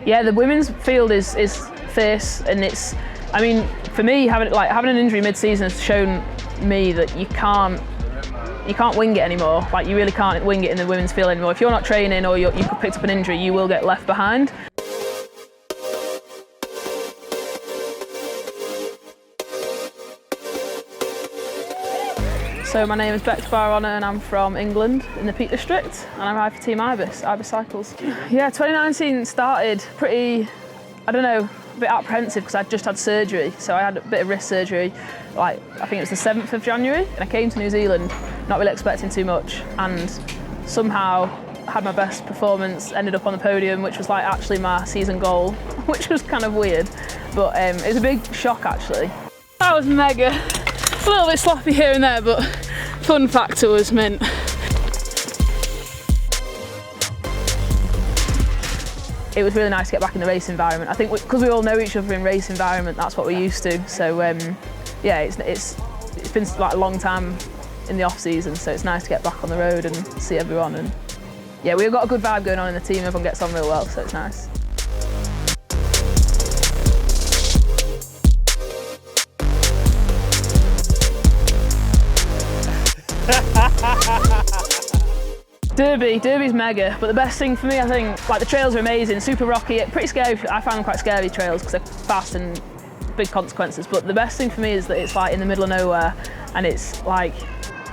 Yeah, the women's field is fierce, and it's, I mean, for me, having an injury mid-season has shown me that you can't wing it anymore. Like, you really can't wing it in the women's field anymore. If you're not training or you've picked up an injury, you will get left behind. So my name is Bex Baraona and I'm from England in the Peak District, and I ride for Team Ibis Cycles. Yeah, 2019 started pretty, I don't know, a bit apprehensive because I'd just had surgery. So I had a bit of wrist surgery, like I think it was the 7th of January, and I came to New Zealand not really expecting too much, and somehow had my best performance, ended up on the podium, which was like actually my season goal, which was kind of weird, but it was a big shock actually. That was mega. It's a little bit sloppy here and there, but fun factor was mint. It was really nice to get back in the race environment. I think because we all know each other in race environment, that's what we're used to. So yeah, it's been like a long time in the off season, so it's nice to get back on the road and see everyone. And yeah, we've got a good vibe going on in the team. Everyone gets on real well, so it's nice. Derby's mega, but the best thing for me, I think, like the trails are amazing, super rocky, pretty scary. I find them quite scary trails because they're fast and big consequences, but the best thing for me is that it's like in the middle of nowhere, and it's like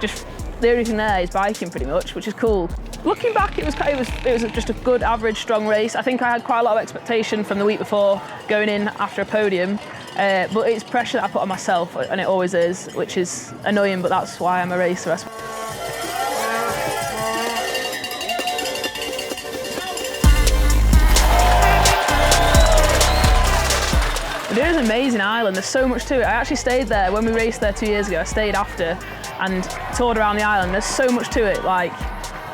just the only thing there is biking pretty much, which is cool. Looking back, it was just a good average strong race. I think I had quite a lot of expectation from the week before going in after a podium, but it's pressure that I put on myself, and it always is, which is annoying, but that's why I'm a racer. It is an amazing island, there's so much to it. I actually stayed there when we raced there 2 years ago. I stayed after and toured around the island. There's so much to it. Like,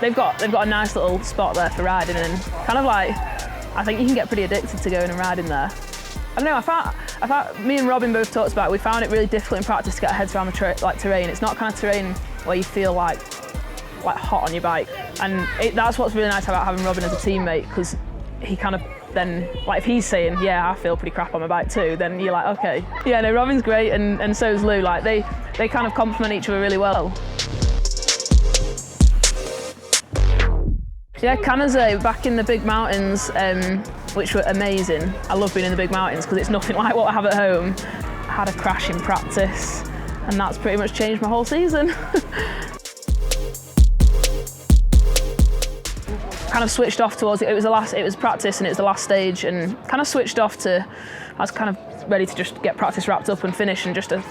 they've got a nice little spot there for riding, and kind of like, I think you can get pretty addicted to going and riding there. I don't know, I found me and Robin both talked about it, we found it really difficult in practice to get our heads around the terrain. It's not kind of terrain where you feel like hot on your bike, and that's what's really nice about having Robin as a teammate, because he kind of then, like, if he's saying, yeah, I feel pretty crap on my bike too, then you're like, okay. Yeah, no, Robin's great, and so is Lou. Like, they kind of complement each other really well. Yeah, Canazay, back in the big mountains, which were amazing. I love being in the big mountains because it's nothing like what I have at home. I had a crash in practice, and that's pretty much changed my whole season. Kind of switched off towards it. It was practice, and it's the last stage, and kind of switched off to, I was kind of ready to just get practice wrapped up and finish, and just a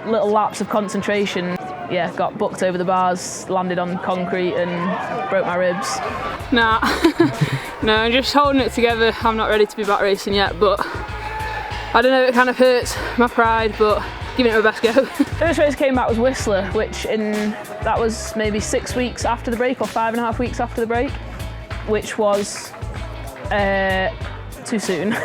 little lapse of concentration. Yeah, got booked over the bars, landed on concrete and broke my ribs. Nah, no, I'm just holding it together. I'm not ready to be back racing yet, but I don't know, it kind of hurts my pride, but giving it my best go. First race came back was Whistler, that was maybe 6 weeks after the break, or 5.5 weeks after the break, which was too soon.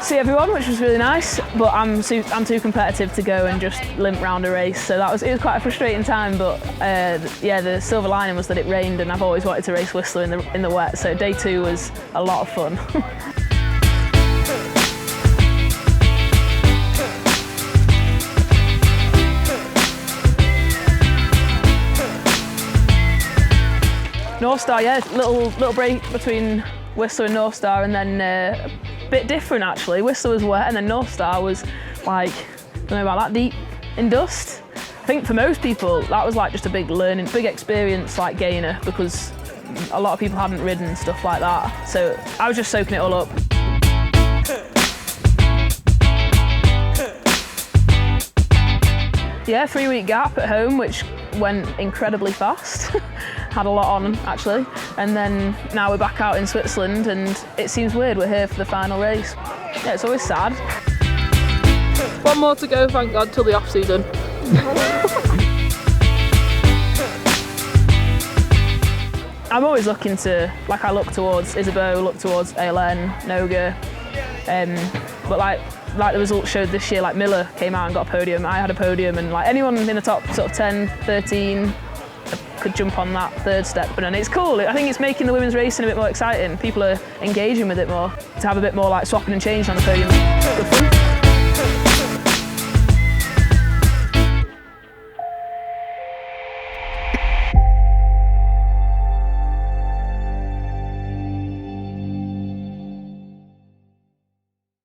See everyone, which was really nice, but I'm too competitive to go and just limp round a race, so it was quite a frustrating time. But yeah, the silver lining was that it rained, and I've always wanted to race Whistler in the wet, so day 2 was a lot of fun. North Star, yeah, little break between Whistler and North Star, and then a bit different actually. Whistler was wet, and then North Star was like, I don't know about that, deep in dust. I think for most people that was like just a big experience, like gainer, because a lot of people hadn't ridden and stuff like that. So I was just soaking it all up. Yeah, 3-week gap at home, which went incredibly fast. Had a lot on actually, and then now we're back out in Switzerland, and it seems weird we're here for the final race. Yeah, it's always sad. One more to go, thank God, till the off season. I'm always looking to, like, I look towards Isabeau, look towards ALN, Noga, but like the results showed this year, like Miller came out and got a podium, I had a podium, and like anyone in the top sort of 10, 13, could jump on that third step. And it's cool. I think it's making the women's racing a bit more exciting. People are engaging with it more. To have a bit more like swapping and changing on the podium. Good